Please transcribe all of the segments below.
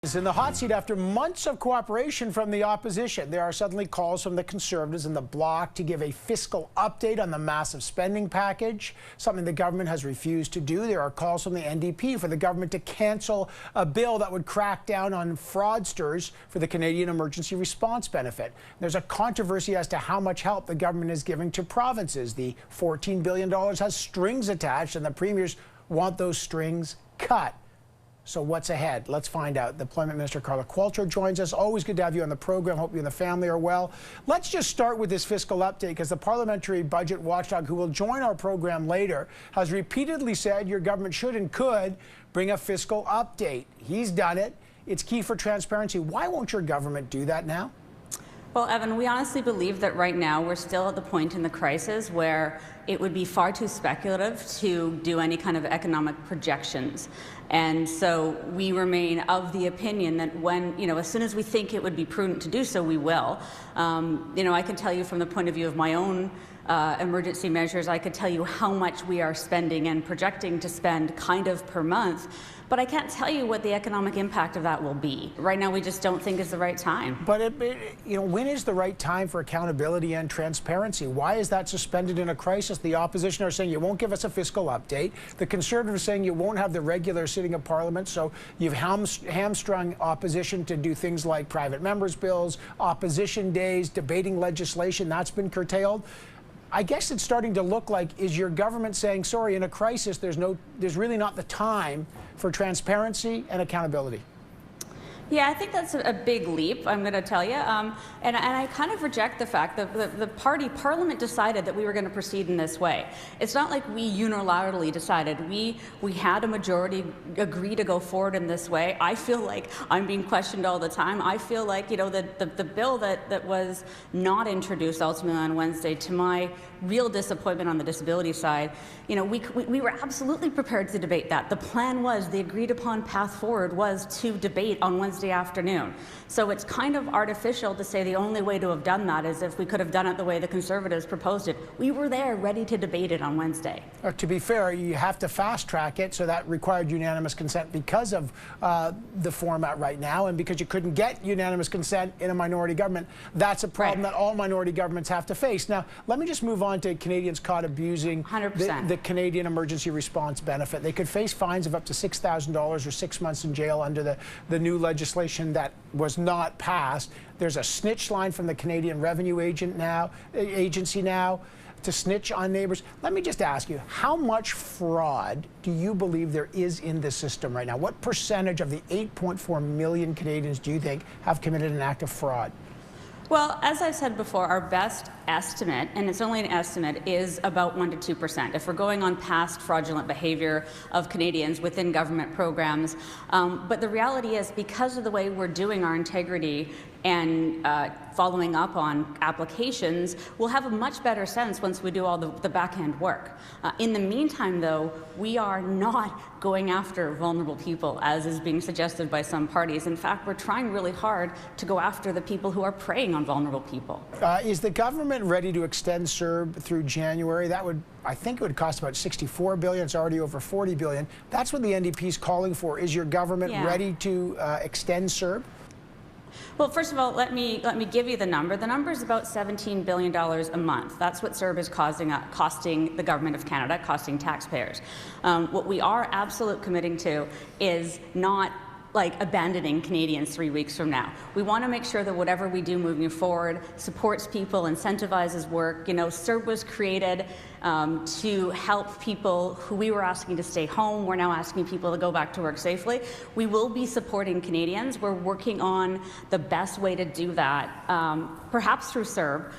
Is in the hot seat after months of cooperation from the opposition. There are suddenly calls from the Conservatives in the bloc to give a fiscal update on the massive spending package, something the government has refused to do. There are calls from the NDP for the government to cancel a bill that would crack down on fraudsters for the Canadian Emergency Response Benefit. There's a controversy as to how much help the government is giving to provinces. The $14 billion has strings attached, and the premiers want those strings cut. So what's ahead? Let's find out. The Employment Minister Carla Qualtrough joins us. Always good to have you on the program. Hope you and the family are well. Let's just start with this fiscal update, because the parliamentary budget watchdog, who will join our program later, has repeatedly said your government should and could bring a fiscal update. He's done it. It's key for transparency. Why won't your government do that now? Well, Evan, we honestly believe that right now we're still at the point in the crisis where it would be far too speculative to do any kind of economic projections. And so we remain of the opinion that when, as soon as we think it would be prudent to do so, we will. I can tell you from the point of view of my own emergency measures, I could tell you how much we are spending and projecting to spend kind of per month, but I can't tell you what the economic impact of that will be. Right now, we just don't think it's the right time. But, when is the right time for accountability and transparency? Why is that suspended in a crisis? The opposition are saying you won't give us a fiscal update. The Conservatives are saying you won't have the regular sitting of Parliament, so you've hamstrung opposition to do things like private members' bills, opposition days, debating legislation. That's been curtailed. I guess it's starting to look like, is your government saying, sorry, in a crisis, there's really not the time for transparency and accountability? Yeah, I think that's a big leap, I'm going to tell you. And I kind of reject the fact that the Parliament decided that we were going to proceed in this way. It's not like we unilaterally decided. We had a majority agree to go forward in this way. I feel like I'm being questioned all the time. I feel like, the bill that was not introduced ultimately on Wednesday, to my real disappointment on the disability side, we were absolutely prepared to debate that. The plan was, the agreed upon path forward was to debate on Wednesday afternoon. So it's kind of artificial to say the only way to have done that is if we could have done it the way the Conservatives proposed it. We were there ready to debate it on Wednesday. To be fair, you have to fast track it, so that required unanimous consent because of the format right now, and because you couldn't get unanimous consent in a minority government. That's a problem that all minority governments have to face. Now, let me just move on to Canadians caught abusing the Canadian Emergency Response Benefit. They could face fines of up to $6,000 or 6 months in jail under the new legislation that was not passed. There's a snitch line from the Canadian Revenue Agency now to snitch on neighbors. Let me just ask you, how much fraud do you believe there is in the system right now? What percentage of the 8.4 million Canadians do you think have committed an act of fraud? Well, as I've said before, our best estimate, and it's only an estimate, is about 1% to 2%. If we're going on past fraudulent behavior of Canadians within government programs. But the reality is, because of the way we're doing our integrity and following up on applications, we'll have a much better sense once we do all the back-end work. In the meantime, though, we are not going after vulnerable people, as is being suggested by some parties. In fact, we're trying really hard to go after the people who are preying on vulnerable people. Is the government ready to extend CERB through January? I think it would cost about $64 billion. It's already over $40 billion. That's what the NDP is calling for. Is your government ready to extend CERB? Well, first of all, let me give you the number. The number is about $17 billion a month. That's what CERB is costing the government of Canada, costing taxpayers. What we are absolutely committing to is not abandoning Canadians 3 weeks from now. We want to make sure that whatever we do moving forward supports people, incentivizes work. CERB was created to help people who we were asking to stay home. We're now asking people to go back to work safely. We will be supporting Canadians. We're working on the best way to do that, perhaps through CERB.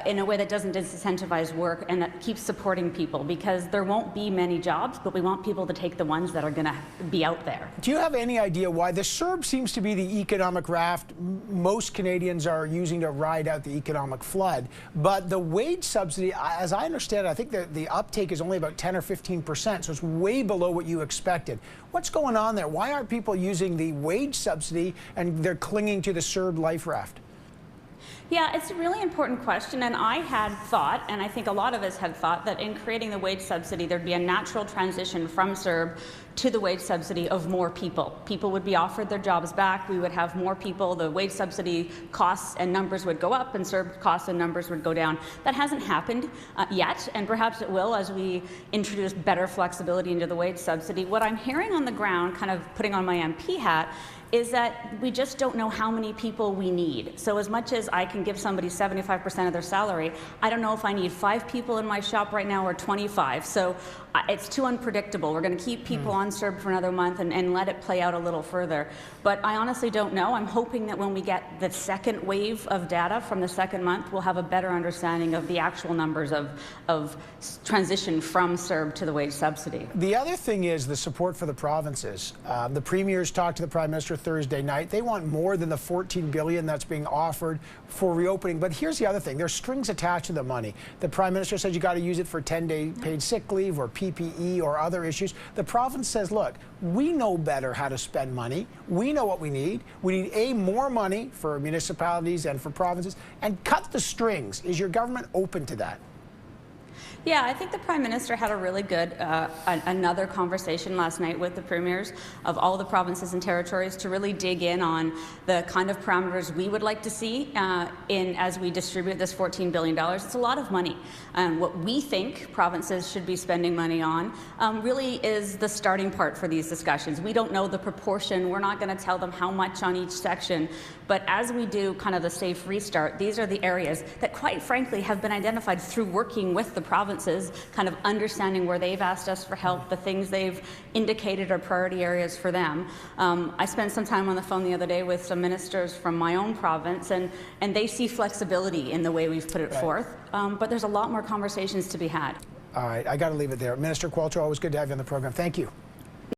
In a way that doesn't disincentivize work and that keeps supporting people, because there won't be many jobs, but we want people to take the ones that are going to be out there. Do you have any idea why the CERB seems to be the economic raft most Canadians are using to ride out the economic flood, but the wage subsidy, as I understand it, I think the uptake is only about 10 or 15%, so it's way below what you expected. What's going on there? Why aren't people using the wage subsidy and they're clinging to the CERB life raft? Yeah, it's a really important question, and I had thought, and I think a lot of us had thought, that in creating the wage subsidy there'd be a natural transition from CERB to the wage subsidy of more people. People would be offered their jobs back. We would have more people. The wage subsidy costs and numbers would go up, and CERB costs and numbers would go down. That hasn't happened yet, and perhaps it will as we introduce better flexibility into the wage subsidy. What I'm hearing on the ground, kind of putting on my MP hat, is that we just don't know how many people we need. So as much as I can give somebody 75% of their salary, I don't know if I need 5 people in my shop right now or 25. So it's too unpredictable. We're going to keep people on CERB for another month and let it play out a little further. But I honestly don't know. I'm hoping that when we get the second wave of data from the second month, we'll have a better understanding of the actual numbers of transition from CERB to the wage subsidy. The other thing is the support for the provinces. The premiers talked to the Prime Minister Thursday night. They want more than the $14 billion that's being offered for reopening. But here's the other thing. There's strings attached to the money. The Prime Minister says you got to use it for 10-day paid sick leave or PPE or other issues. The province says, look, we know better how to spend money. We know what we need. We need, more money for municipalities and for provinces, and cut the strings. Is your government open to that? Yeah, I think the Prime Minister had a really good another conversation last night with the premiers of all the provinces and territories to really dig in on the kind of parameters we would like to see as we distribute this $14 billion. It's a lot of money. And what we think provinces should be spending money on really is the starting part for these discussions. We don't know the proportion. We're not going to tell them how much on each section. But as we do kind of the safe restart, these are the areas that, quite frankly, have been identified through working with the provinces, kind of understanding where they've asked us for help, the things they've indicated are priority areas for them. I spent some time on the phone the other day with some ministers from my own province, and they see flexibility in the way we've put it forth. But there's a lot more conversations to be had. All right, I got to leave it there. Minister Qualtrough, always good to have you on the program. Thank you.